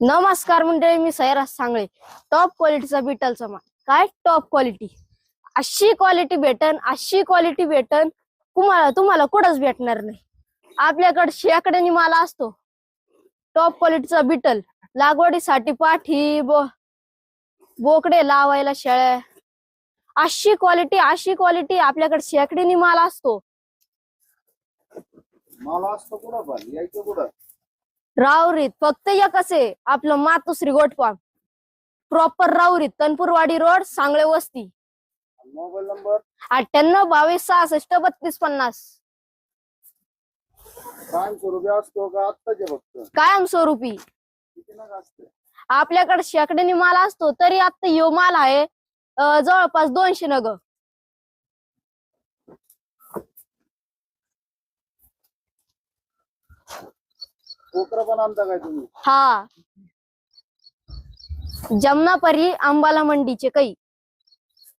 नमस्कार मंडळी, मी सैराज सांगळे. टॉप क्वालिटीचा बिटलचा माल. काय टॉप क्वालिटी, अशी क्वालिटी भेटन तुम्हाला कुठंच भेटणार नाही. आपल्याकडे शेकड्यानी माल असतो. टॉप क्वालिटीचा बिटल, लागवडीसाठी पाठी बोकडे लावायला शेळ्या, अशी क्वालिटी आपल्याकडे शेकड्यानी माल असतो. राऊरीत फक्त एकच आहे आपलं मातोश्री गोट फार्म, प्रॉपर राऊरीत, तनपूरवाडी रोड, सांगळे वस्ती. Mobile number 98 22 66 32 50. कायमस्वरूपी असतो का आत्ताचे फक्त? कायमस्वरूपी किती नग असते? आपल्याकडे शेकड्यानी माल असतो. तरी आता यो माल आहे जवळपास 200 नग. कोकरा पण आणता काय तुम्ही? हा, जमनापरी अंबाला मंडीचे काही